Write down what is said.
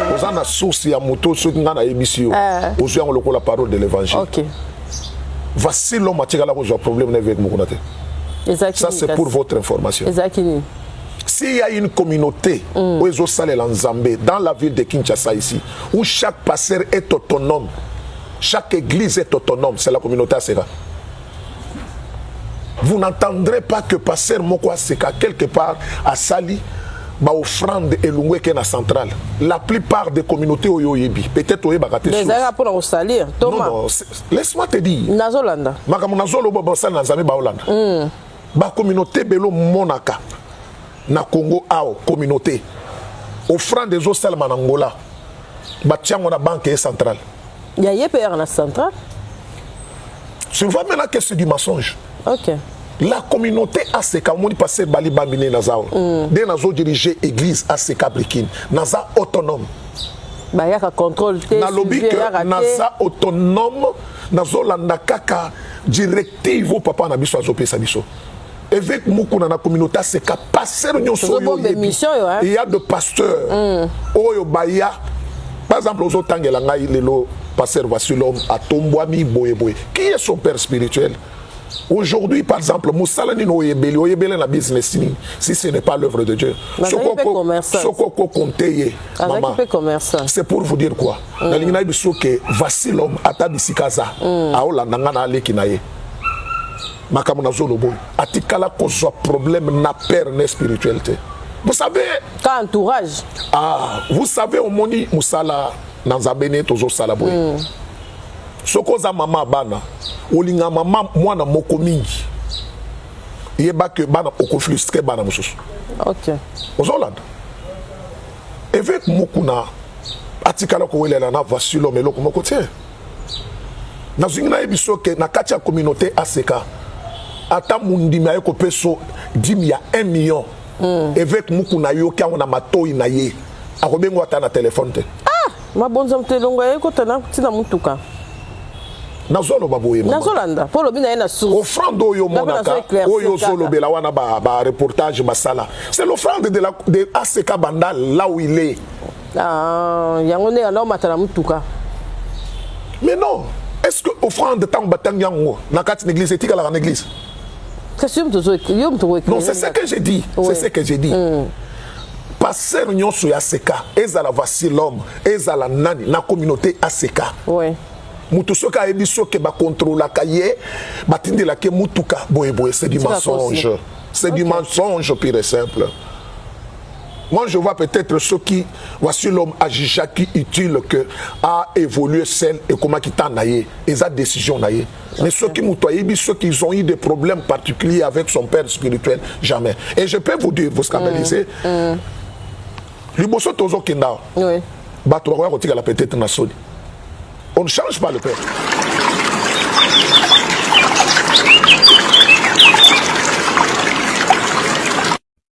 Vous avez la source à moto, ceux qui ont la émission. Vous avez la parole de l'évangile. Ok. Voici l'homme qui a un problème avec Moukounate. Ça, c'est pour votre information. S'il y a une communauté dans la ville de Kinshasa ici, où chaque pasteur est autonome, chaque église est autonome, c'est la communauté Aseka. Vous n'entendrez pas que pasteur Moko Aseka, quelque part à Sali, offrande et loué qui est la centrale. La plupart des communautés au Yebi, peut-être au Yebakate. Pour salir, Thomas. Non, laisse-moi te dire. Nazolanda. Makamnazolo Bobasal Nazami Baolanda. La communauté Belo Monaka. Na Congo ao communauté offrant des eaux salman Angola batiango na banque centrale il y a YPR na centrale je vois maintenant que c'est du mensonge. OK, la communauté ACK moni passer bali bambine nazao de nazo diriger église ACK Brikin naza autonome ba yaka contrôle te na lobby que naza autonome nazo landa kaka directive papa na biso azo pesa biso. Avec beaucoup dans la communauté, c'est qu'à passer il y a de pasteurs. Par exemple, aux autres temps, pasteur voici l'homme à Tombouami Boyeboy. Qui est son père spirituel? Aujourd'hui, par exemple, Moussalani Oyebele na business, si ce n'est pas l'œuvre de Dieu. C'est pour vous dire quoi? Voici l'homme à Tabisikaza, à Olandangana Alekinaye. Atikala qu'on soit problème n'a père n'est spiritualité. Vous savez quand entourage. Vous savez au moni musala nanzabene tozo salaboy. Sokoza mama bana olinga mama mwana moko mingi. Yeba que bana okoflustre bana mususu. OK. Ozolanda. Avec mukuna atikala ko welela na voici l'homme eloko moko tie. Na zingina ebiso ke na katia communauté ACK. Ata mundimi ayeko peso dimi ya 1 million avec mukuna yo ki on a matoi na ye akobengo ata na téléphone te ma bonza mtelongo yeko tana tina mutuka nazolo baboye nazolanda pour lobi na na source offrande oyo monaka oyo zolo bela wana ba reportage basala c'est l'offrande de ACK Bandal là où il est yango ne alors matala mutuka mais non est-ce que offrande de temps batanyango na kati l'église etika la église. Non, c'est ce que j'ai dit. C'est ce que j'ai dit. Passer nyonso ya ACK, ezala voici l'homme, ezala nani na communauté ACK. Oui. Mutu soka ebiso ke ba contrôle la kaye, batindi la ke mutuka boye c'est du mensonge. C'est du mensonge pire et simple. Moi, je vois peut-être ceux qui, voici l'homme Ajija qui utile que a évolué celle et comment qui t'a naïe, et sa décision naïe. Mais ceux qui m'outoyent, ceux qui ont eu des problèmes particuliers avec son père spirituel, jamais. Et je peux vous dire, vous scandalisez, on ne change pas le père.